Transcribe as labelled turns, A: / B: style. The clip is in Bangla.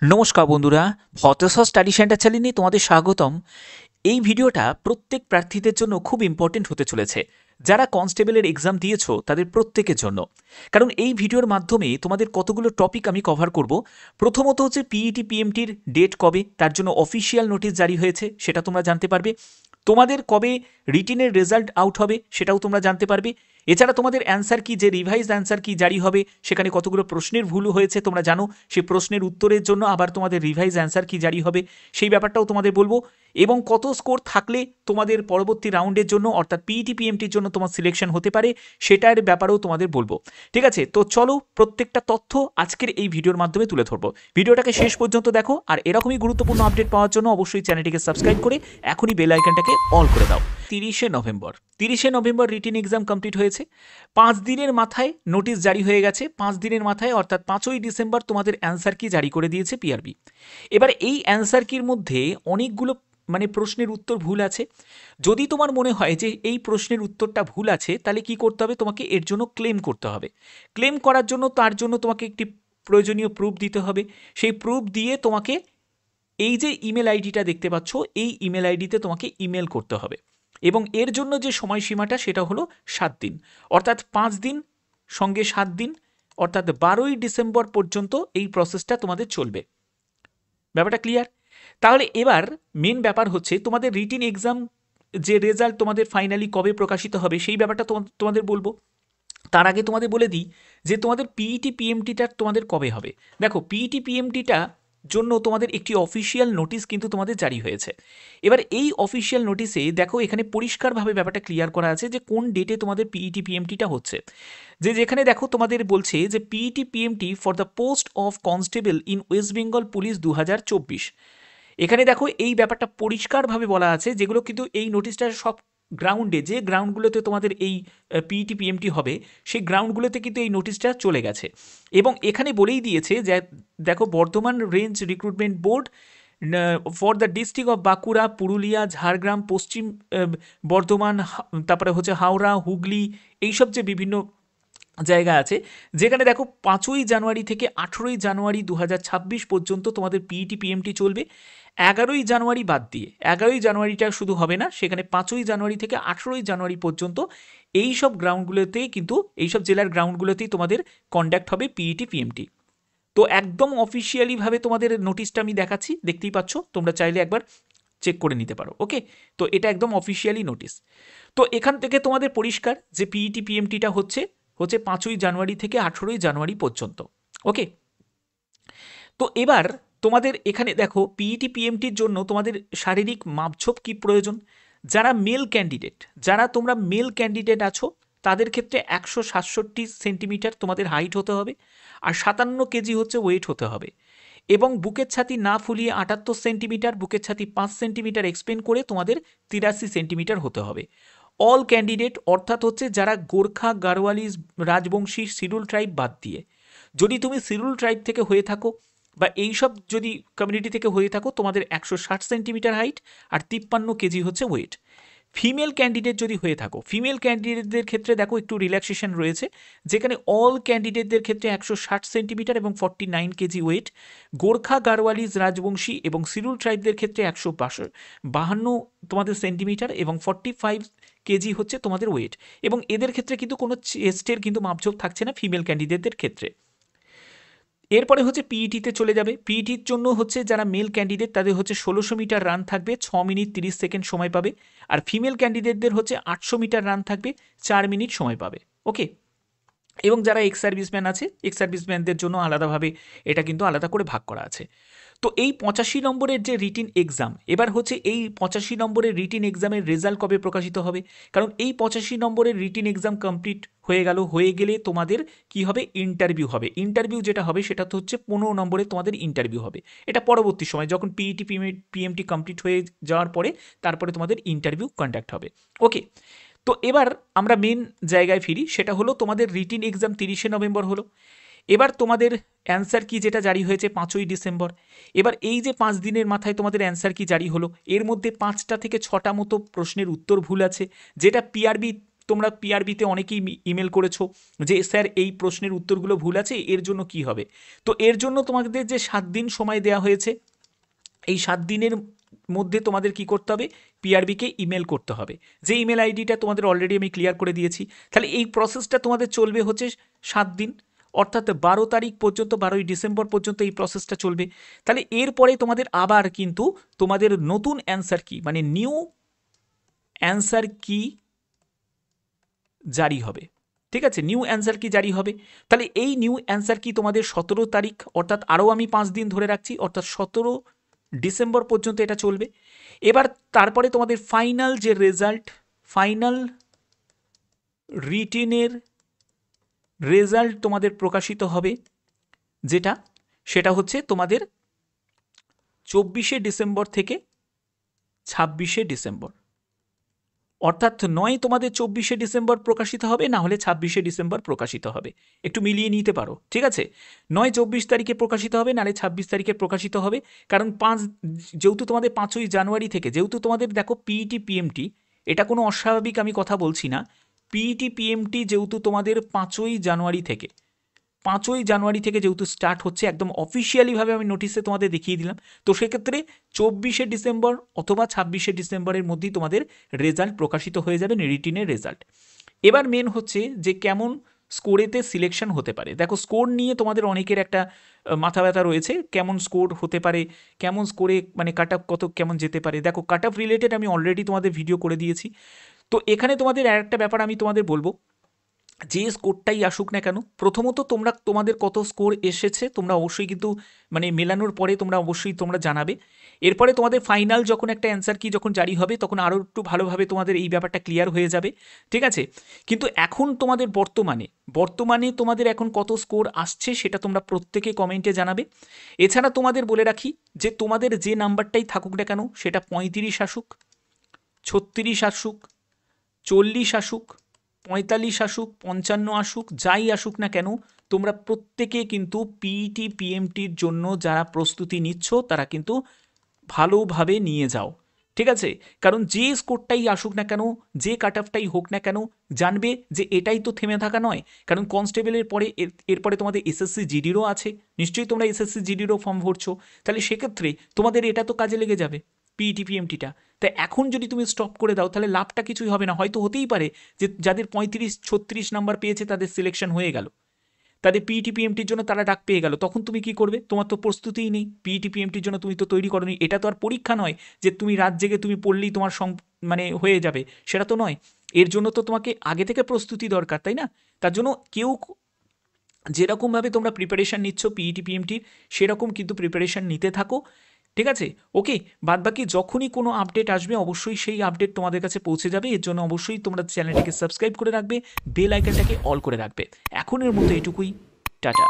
A: নমস্কার বন্ধুরা, হতসা স্টাডি সেন্টার চ্যানেলে তোমাদের স্বাগতম। এই ভিডিওটা প্রত্যেক প্রার্থীদের জন্য খুব ইম্পর্টেন্ট হতে চলেছে। যারা কনস্টেবলের এক্সাম দিয়েছো তাদের প্রত্যেকের জন্য, কারণ এই ভিডিওর মাধ্যমে তোমাদের কতগুলো টপিক আমি কভার করব। প্রথমত হচ্ছে পিইটি পিএমটির ডেট কবে, তার জন্য অফিসিয়াল নোটিশ জারি হয়েছে, সেটা তোমরা জানতে পারবে। তোমাদের কবে রিটিনের রেজাল্ট আউট হবে সেটাও তোমরা জানতে পারবে। এছাড়া তোমাদের অ্যান্সার কি, যে রিভাইজ অ্যান্সার কি জারি হবে, সেখানে কতগুলো প্রশ্নের ভুল হয়েছে তোমরা জানো, সেই প্রশ্নের উত্তরের জন্য আবার তোমাদের রিভাইজ অ্যান্সার কি জারি হবে সেই ব্যাপারটাও তোমাদের বলবো। এবং কত স্কোর থাকলে তোমাদের পরবর্তী রাউন্ডের জন্য অর্থাৎ পিইটি পিএমটির জন্য তোমার সিলেকশন হতে পারে সেটার ব্যাপারেও তোমাদের বলবো। ঠিক আছে, তো চলো প্রত্যেকটা তথ্য আজকের এই ভিডিওর মাধ্যমে তুলে ধরবো। ভিডিওটাকে শেষ পর্যন্ত দেখো, আর এরকমই গুরুত্বপূর্ণ আপডেট পাওয়ার জন্য অবশ্যই চ্যানেলটিকে সাবস্ক্রাইব করে এখনই বেল আইকনটাকে অল করে দাও। 30শে নভেম্বর রিটিন এক্সাম কমপ্লিট হয়েছে। 5 দিনের মাথায় নোটিশ জারি হয়ে গেছে। 5 দিনের মাথায় অর্থাৎ 5ই ডিসেম্বর তোমাদের অ্যান্সার কি জারি করে দিয়েছে পিআরবি। এবার এই অ্যান্সার কির মধ্যে অনেকগুলো প্রশ্নের উত্তর ভুল আছে। যদি তোমার মনে হয় যে এই প্রশ্নের উত্তরটা ভুল আছে, তাহলে কি করতে হবে, তোমাকে এর জন্য ক্লেম করতে হবে। ক্লেম করার জন্য তার জন্য তোমাকে একটি প্রয়োজনীয় প্রুফ দিতে হবে। সেই প্রুফ দিয়ে তোমাকে এই যে ইমেল আইডিটা দেখতে পাচ্ছ, এই ইমেল আইডিতে তোমাকে ইমেল করতে হবে। এবং এর জন্য যে সময়সীমাটা সেটা হলো 7 দিন, অর্থাৎ 5 দিন সঙ্গে 7 দিন, অর্থাৎ 12ই ডিসেম্বর পর্যন্ত এই প্রসেসটা তোমাদের চলবে। ব্যাপারটা ক্লিয়ার? তাহলে এবার মেন ব্যাপার হচ্ছে তোমাদের রিটিন এক্সাম যে রেজাল্ট তোমাদের ফাইনালি কবে প্রকাশিত হবে সেই ব্যাপারটা তোমাদের বলবো। তার আগে তোমাদের বলে দিই যে তোমাদের পিইটি পিএমটিটা তোমাদের কবে হবে। দেখো, পিইটি পিএমটিটা জন্য তোমাদের একটি অফিসিয়াল নোটিশ কিন্তু তোমাদের জারি হয়েছে। এবার এই অফিসিয়াল নোটিশে দেখো এখানে পরিষ্কারভাবে ব্যাপারটা ক্লিয়ার করা আছে যে কোন ডেটে তোমাদের পিইটি পিএমটিটা হচ্ছে। যেখানে দেখো তোমাদের বলছে যে PET PMT for the post of constable in West Bengal police 2024। এখানে দেখো এই ব্যাপারটা পরিষ্কারভাবে বলা আছে, যেগুলো কিন্তু এই নোটিশটা সব গ্রাউন্ডে, যে গ্রাউন্ডগুলোতে তোমাদের এই পিইটি পিএমটি হবে সেই গ্রাউন্ডগুলোতে কিন্তু এই নোটিশটা চলে গেছে। এবং এখানে বলেই দিয়েছে যে দেখো, Bardhaman range recruitment board for the district of Bankura, Purulia, Jhargram, পশ্চিম বর্ধমান, তারপরে হচ্ছে হাওড়া, হুগলি, এইসব যে বিভিন্ন জায়গা আছে, যেখানে দেখো 5ই জানুয়ারি থেকে 18ই জানুয়ারি 2026 পর্যন্ত তোমাদের পিইটি পিএমটি চলবে। 11ই জানুয়ারি বাদ দিয়ে, 11ই জানুয়ারিটা শুধু হবে না, সেখানে 5ই জানুয়ারি থেকে 18ই জানুয়ারি পর্যন্ত এই সব গ্রাউন্ডগুলোতেই কিন্তু, এইসব জেলার গ্রাউন্ডগুলোতেই তোমাদের কন্ডাক্ট হবে পিইটি পিএমটি। তো একদম অফিসিয়ালিভাবে তোমাদের নোটিশটা আমি দেখাচ্ছি, দেখতেই পাচ্ছ, তোমরা চাইলে একবার চেক করে নিতে পারো। ওকে, তো এটা একদম অফিসিয়ালি নোটিশ। তো এখান থেকে তোমাদের পরিষ্কার যে পিইটি পিএমটিটা হচ্ছে 5ই জানুয়ারি থেকে 18ই জানুয়ারি পর্যন্ত। ওকে, তো এবার তোমাদের এখানে দেখো পিইটি পিএমটির জন্য তোমাদের শারীরিক মাপঝোপ কি প্রয়োজন। যারা মেল ক্যান্ডিডেট, যারা তোমরা মেল ক্যান্ডিডেট আছো, তাদের ক্ষেত্রে 167 সেন্টিমিটার তোমাদের হাইট হতে হবে, আর 57 কেজি হচ্ছে ওয়েট হতে হবে। এবং বুকের ছাতি না ফুলিয়ে 78 সেন্টিমিটার, বুকের ছাতি 5 সেন্টিমিটার এক্সপেন্ড করে তোমাদের 83 সেন্টিমিটার হতে হবে। অল ক্যান্ডিডেট অর্থাৎ হচ্ছে যারা গোর্খা, গাড়োয়ালি, রাজবংশী, শিডিউল ট্রাইব বাদ দিয়ে। যদি তুমি শিডিউল ট্রাইব থেকে হয়ে থাকো বা এইসব যদি কমিউনিটি থেকে হয়ে থাকো, তোমাদের 160 সেন্টিমিটার হাইট আর 53 কেজি হচ্ছে ওয়েট। ফিমেল ক্যান্ডিডেট যদি হয়ে থাকো, ফিমেল ক্যান্ডিডেটদের ক্ষেত্রে দেখো একটু রিল্যাক্সেশন রয়েছে, যেখানে অল ক্যান্ডিডেটদের ক্ষেত্রে 160 সেন্টিমিটার এবং 49 কেজি ওয়েট। গোর্খা, গাড়োয়ালিজ, রাজবংশী এবং শিডিউল ট্রাইবদের ক্ষেত্রে 152 তোমাদের সেন্টিমিটার এবং 45 কেজি হচ্ছে তোমাদের ওয়েট। এবং এদের ক্ষেত্রে কিন্তু কোনো চেস্টের কিন্তু মাপঝোপ থাকছে না ফিমেল ক্যান্ডিডেটদের ক্ষেত্রে। এরপরে হচ্ছে পিইটিতে চলে যাবে। পিইটির জন্য হচ্ছে যারা মেল ক্যান্ডিডেট তাদের হচ্ছে 1600 মিটার রান থাকবে, 6 মিনিট 30 সেকেন্ড সময় পাবে। আর ফিমেল ক্যান্ডিডেটদের হচ্ছে 800 মিটার রান থাকবে, 4 মিনিট সময় পাবে। ওকে, এবং যারা এক্স সার্ভিসম্যান আছে, এক্স সার্ভিসম্যানদের জন্য আলাদাভাবে এটা কিন্তু আলাদা করে ভাগ করা আছে। তো এই 85 নম্বরের যে রিটিন এক্সাম, এবার হচ্ছে এই 85 নম্বরের রিটিন এক্সামের রেজাল্ট কবে প্রকাশিত হবে। কারণ এই 85 নম্বরের রিটিন এক্সাম কমপ্লিট হয়ে গেলে তোমাদের কি হবে, ইন্টারভিউ হবে। ইন্টারভিউ যেটা হবে সেটা তো হচ্ছে 15 নম্বরে তোমাদের ইন্টারভিউ হবে। এটা পরবর্তী সময় যখন পিইটি পিএমটি কমপ্লিট হয়ে যাওয়ার পরে তারপরে তোমাদের ইন্টারভিউ কন্ডাক্ট হবে। ওকে, তো এবার আমরা মেন জায়গায় ফিরি, সেটা হলো তোমাদের রিটিন এক্সাম 30শে নভেম্বর হলো। এবার তোমাদের অ্যান্সার কি যেটা জারি হয়েছে 5ই ডিসেম্বর। এবার এই যে 5 দিনের মাথায় তোমাদের অ্যান্সার কি জারি হলো, এর মধ্যে 5টা থেকে 6টা মতো প্রশ্নের উত্তর ভুল আছে, যেটা পিআরবি তোমরা পিআরবিতে অনেকেই ইমেল করেছো যে স্যার এই প্রশ্নের উত্তরগুলো ভুল আছে, এর জন্য কি হবে। তো এর জন্য তোমাদের যে 7 দিন সময় দেওয়া হয়েছে, এই 7 দিনের মধ্যে তোমাদের কি করতে হবে, পিআরবিকে ইমেল করতে হবে, যে ইমেল আইডিটা তোমাদের অলরেডি আমি ক্লিয়ার করে দিয়েছি। তাহলে এই প্রসেসটা তোমাদের চলবে হচ্ছে 7 দিন, অর্থাৎ 12 তারিখ পর্যন্ত, 12ই ডিসেম্বর পর্যন্ত এই প্রসেসটা চলবে। তাহলে এরপরে তোমাদের আবার কিন্তু তোমাদের নতুন অ্যান্সার কি, মানে নিউ অ্যান্সার কি জারি হবে। ঠিক আছে, নিউ অ্যান্সার কি জারি হবে। তাহলে এই নিউ অ্যান্সার কি তোমাদের 17 তারিখ, অর্থাৎ আরও আমি 5 দিন ধরে রাখছি, অর্থাৎ 17 ডিসেম্বর পর্যন্ত এটা চলবে। এবার তারপরে তোমাদের ফাইনাল যে রেজাল্ট, ফাইনাল রিটেনের রেজাল্ট তোমাদের প্রকাশিত হবে, সেটা হচ্ছে তোমাদের 24শে ডিসেম্বর থেকে 26শে ডিসেম্বর, অর্থাৎ নয় তোমাদের 24শে ডিসেম্বর প্রকাশিত হবে, না হলে 26শে ডিসেম্বর প্রকাশিত হবে, একটু মিলিয়ে নিতে পারো। ঠিক আছে, নয় 24 তারিখে প্রকাশিত হবে, নাহলে 26 তারিখে প্রকাশিত হবে। কারণ যেহেতু তোমাদের 5ই জানুয়ারি থেকে, যেহেতু তোমাদের দেখো পিইটি পিএমটি, এটা কোনো অস্বাভাবিক আমি কথা বলছি না, পিইটি পিএমটি যেহেতু তোমাদের 5ই জানুয়ারি থেকে, 5ই জানুয়ারি থেকে যেহেতু স্টার্ট হচ্ছে, একদম অফিসিয়ালিভাবে আমি নোটিশে তোমাদের দেখিয়ে দিলাম। তো সেক্ষেত্রে 24শে ডিসেম্বর অথবা 26শে ডিসেম্বরের মধ্যেই তোমাদের রেজাল্ট প্রকাশিত হয়ে যাবে, রিটিনের রেজাল্ট। এবার মেন হচ্ছে যে কেমন স্কোরেতে সিলেকশন হতে পারে। দেখো স্কোর নিয়ে তোমাদের অনেকের একটা মাথা ব্যথা রয়েছে, কেমন স্কোর হতে পারে, কেমন স্কোরে মানে কাট অফ কত কেমন যেতে পারে। দেখো কাট অফ রিলেটেড আমি অলরেডি তোমাদের ভিডিও করে দিয়েছি। তো এখানে তোমাদের আরেকটা ব্যাপার আমি তোমাদের বলবো, যে স্কোরটাই আসুক না কেন, প্রথমত তোমাদের কত স্কোর এসেছে তোমরা অবশ্যই কিন্তু মানে মেলানোর পরে তোমরা অবশ্যই তোমরা জানাবে। এরপরে তোমাদের ফাইনাল যখন একটা অ্যান্সার কি যখন জারি হবে, তখন আরও একটু ভালোভাবে তোমাদের এই ব্যাপারটা ক্লিয়ার হয়ে যাবে। ঠিক আছে, কিন্তু এখন তোমাদের বর্তমানে তোমাদের এখন কত স্কোর আসছে সেটা তোমরা প্রত্যেকে কমেন্টে জানাবে। এছাড়া তোমাদের বলে রাখি যে তোমাদের যে নাম্বারটাই থাকুক না কেন, সেটা 35 আসুক, 36 আসুক, 40 আসুক, 45 আসুক, 55 আসুক, যাই আসুক না কেন, তোমরা প্রত্যেকে কিন্তু পিইটি পিএমটির জন্য যারা প্রস্তুতি নিচ্ছ তারা কিন্তু ভালোভাবে নিয়ে যাও। ঠিক আছে, কারণ যে স্কোরটাই আসুক না কেন, যে কাট অফটাই হোক না কেন, জানবে যে এটাই তো থেমে থাকা নয়। কারণ কনস্টেবলের পরে এরপরে তোমাদের এসএসসি জিডিরও আছে, নিশ্চয়ই তোমরা এসএসসি জিডিরও ফর্ম ভরছো, তাহলে সেক্ষেত্রে তোমাদের এটা তো কাজে লেগে যাবে পিইটি পিএমটিটা। তাই এখন যদি তুমি স্টপ করে দাও তাহলে লাভটা কিছুই হবে না। হয়তো হতেই পারে যে যাদের 35-36 নাম্বার পেয়েছে তাদের সিলেকশন হয়ে গেল, তাদের পিইটি পিএমটির জন্য তারা ডাক পেয়ে গেল, তখন তুমি কি করবে? তোমার তো প্রস্তুতিই নেই, পিইটি পিএমটির জন্য তুমি তো তৈরি করোনি। এটা তো আর পরীক্ষা নয় যে তুমি রাত জেগে তুমি পড়লেই তোমার মানে হয়ে যাবে, সেটা তো নয়। এর জন্য তো তোমাকে আগে থেকে প্রস্তুতি দরকার, তাই না? তার জন্য কেউ যেরকমভাবে তোমরা প্রিপারেশান নিচ্ছ পিইটি পিএমটির, সেরকম কিন্তু প্রিপারেশান নিতে থাকো। ঠিক আছে, ওকে। বাদবাকি যখনই কোনো আপডেট আসবে অবশ্যই সেই আপডেট তোমাদের কাছে পৌঁছে যাবে। এর জন্য অবশ্যই তোমরা চ্যানেলটিকে সাবস্ক্রাইব করে রাখবে, বেল আইকনটাকে অল করে রাখবে। এখনের মতো এটুকুই, টাটা।